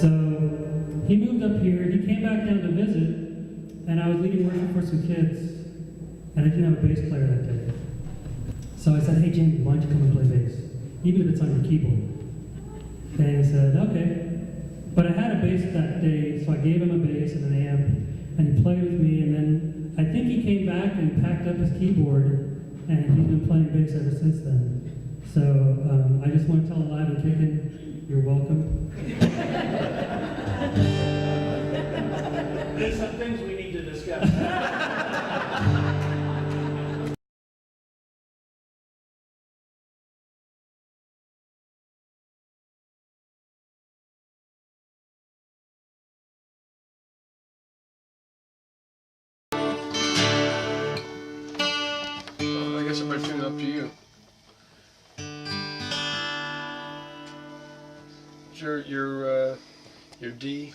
So he moved up here, he came back down to visit, and I was leading worship for some kids, and I didn't have a bass player that day. So I said, hey Jamie, why don't you come and play bass? Even if it's on your keyboard. And he said, okay. But I had a bass that day, so I gave him a bass and an amp, and he played with me, and then I think he came back and packed up his keyboard, and he's been playing bass ever since then. So I just want to tell Alive and Kickin', you're welcome. There's some things we need to discuss. I guess I better tune it up to you. Your D.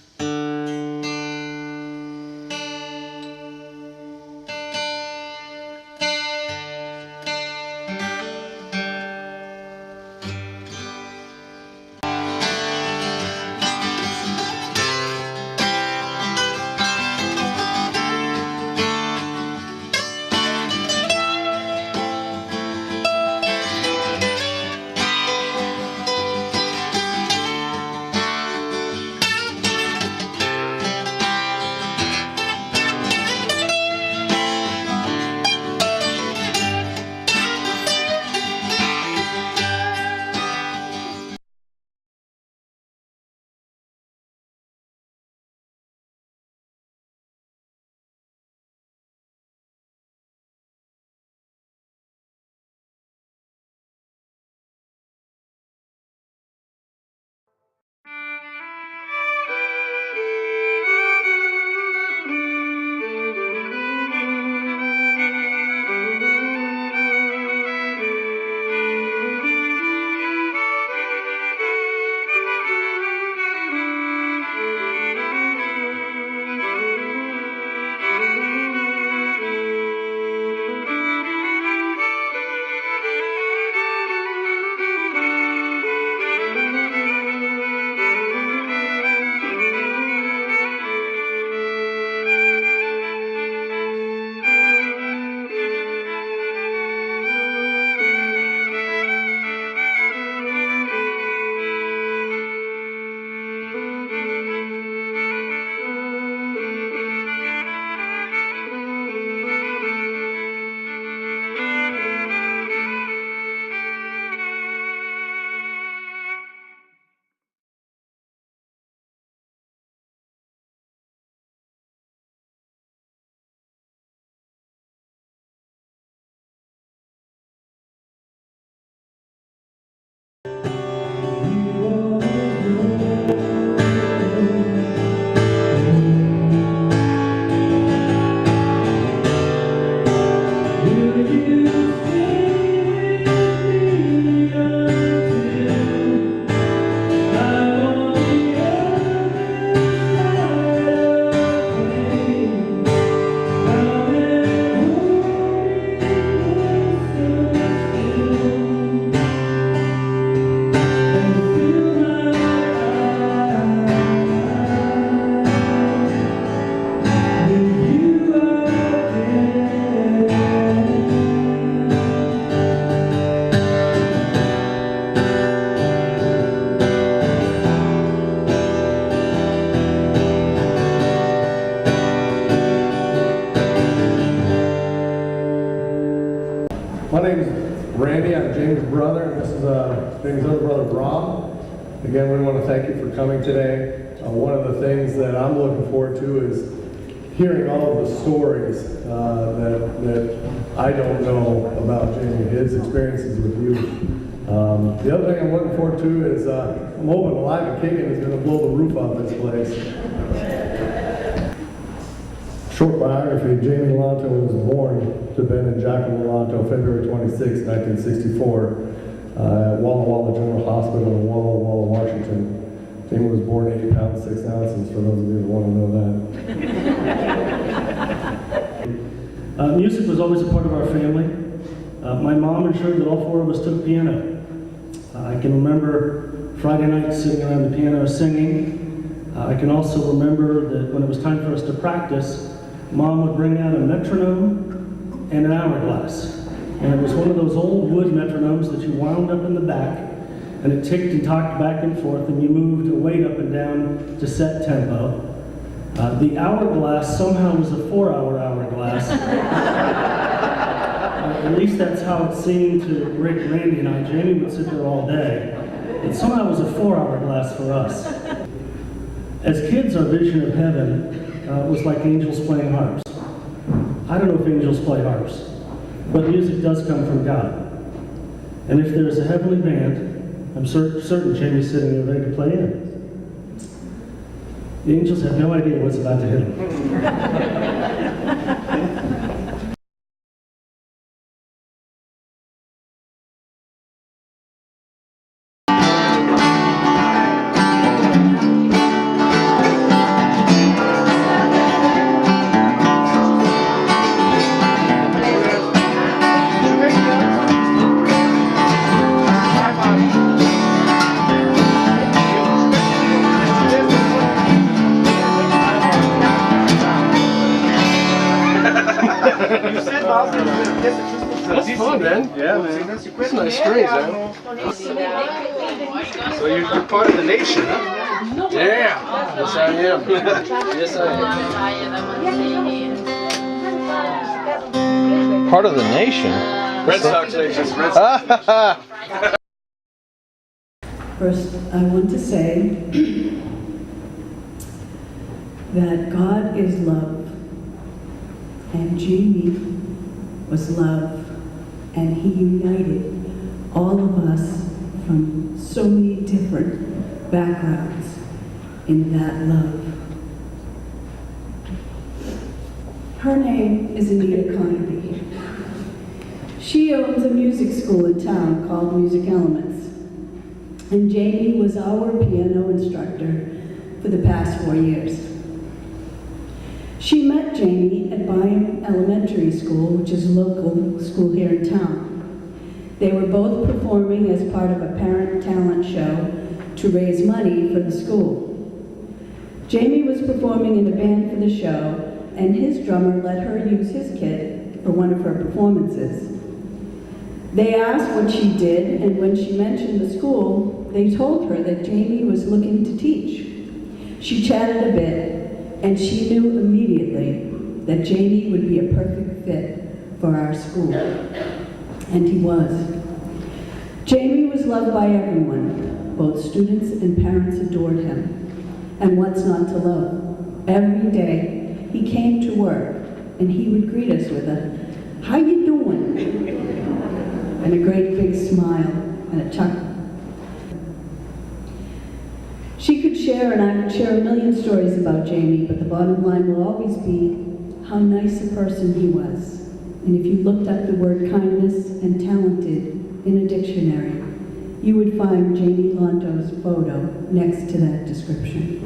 My name is Randy. I'm James' brother, and this is James' other brother, Rob. Again, we want to thank you for coming today. One of the things that I'm looking forward to is hearing all of the stories that I don't know about Jamie, his experiences with you. The other thing I'm looking forward to is I'm hoping Alive and Kickin' is going to blow the roof off this place. Short biography: Jamie Lanto was born to Ben and Jacqueline Lanto February 26, 1964, at Walla Walla General Hospital in Walla Walla, Washington. Jamie was born 8 pounds 6 ounces, for those of you who want to know that. Music was always a part of our family. My mom ensured that all four of us took piano. I can remember Friday nights sitting around the piano singing. I can also remember that when it was time for us to practice, Mom would bring out a metronome and an hourglass. And it was one of those old wood metronomes that you wound up in the back, and it ticked and talked back and forth, and you moved a weight up and down to set tempo. The hourglass somehow was a 4-hour hourglass. At least that's how it seemed to Rick, Randy, and I. Jamie would sit there all day. It somehow was a 4-hour glass for us. As kids, our vision of heaven was like angels playing harps. I don't know if angels play harps, but music does come from God. And if there's a heavenly band, I'm certain Jamie's sitting there ready to play in. The angels have no idea what's about to hit them. That's fun, man. Yeah, man. That's nice strings, man. So you're part of the nation, huh? Yeah. Yes, I am. Yes, I am. Part of the nation? Red Sox nation. Red Sox. First, I want to say that God is love, and Jamie was love, and he united all of us from so many different backgrounds in that love. Her name is Anita Carnaby. She owns a music school in town called Music Elements, and Jamie was our piano instructor for the past 4 years. She met Jamie at Byam Elementary School, which is a local school here in town. They were both performing as part of a parent talent show to raise money for the school. Jamie was performing in a band for the show, and his drummer let her use his kit for one of her performances. They asked what she did, and when she mentioned the school, they told her that Jamie was looking to teach. She chatted a bit, and she knew immediately that Jamie would be a perfect fit for our school. And he was. Jamie was loved by everyone. Both students and parents adored him. And what's not to love? Every day, he came to work, and he would greet us with a, "How you doing?" and a great big smile and a chuckle. She could share, and I could share a million stories about Jamie, but the bottom line will always be how nice a person he was. And if you looked up the word kindness and talented in a dictionary, you would find Jamie Londo's photo next to that description.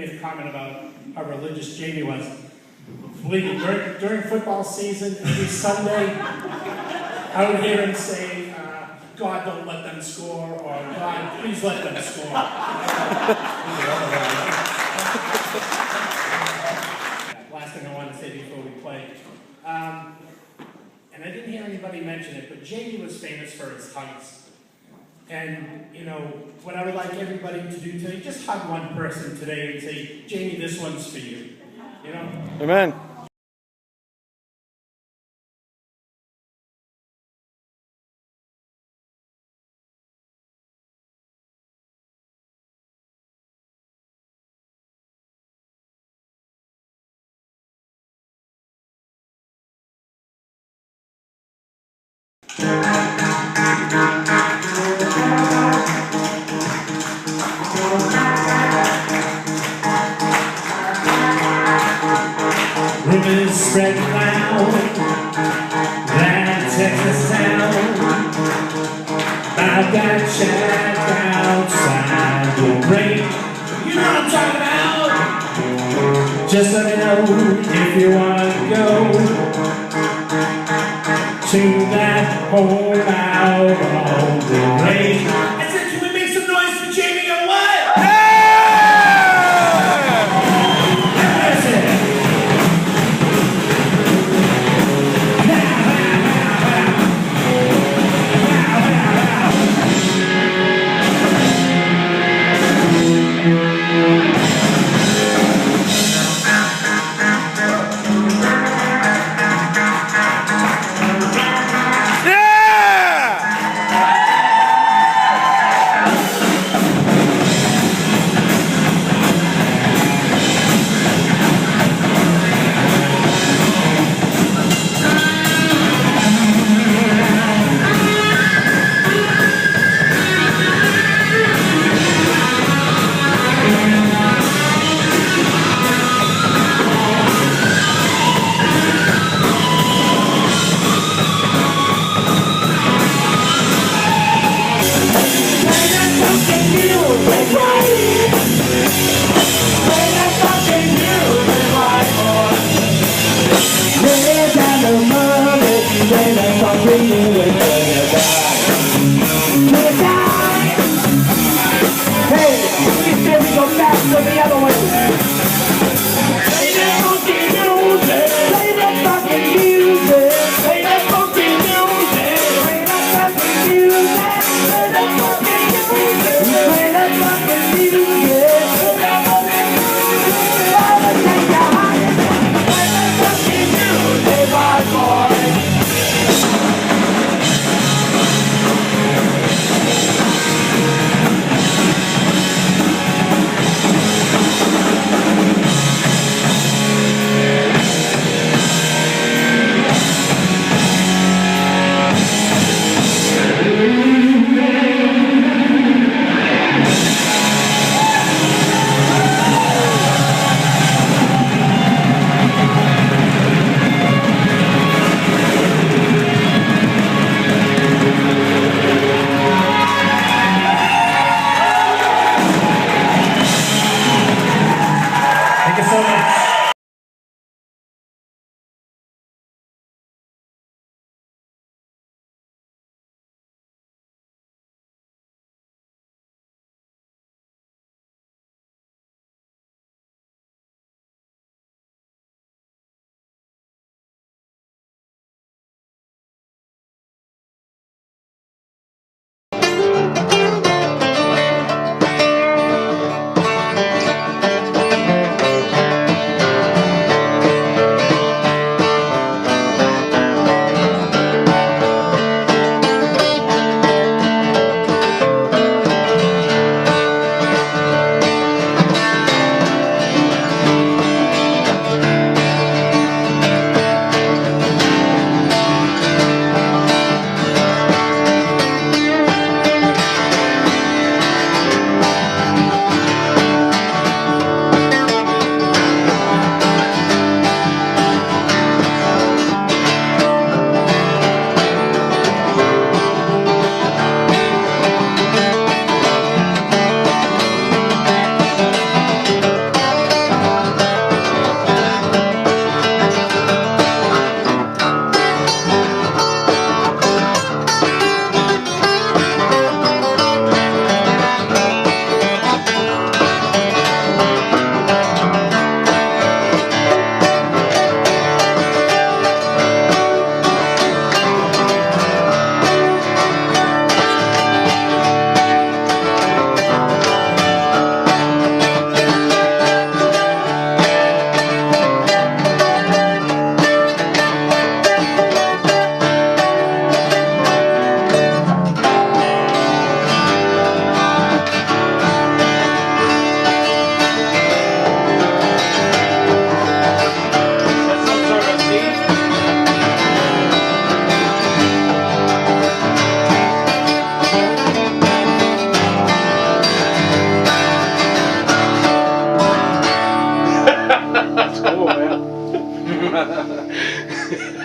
made a comment about how religious Jamie was. Believe me, during football season, every Sunday, I would hear him say, God, don't let them score, or God, please let them score. Last thing I wanted to say before we play. And I didn't hear anybody mention it, but Jamie was famous for his hugs. And, you know, what I would like everybody to do today, just hug one person today and say, Jamie, this one's for you. You know? Amen. Rumors spread round that Texas town about that shack outside the rain. You know what I'm talking about? Just let me know if you want to go to that home out on the range. I said, can we make some noise for Jamie or what? That's it.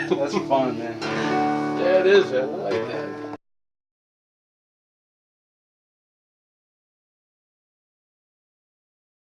That's fun, man. Yeah, it is, man. I like that.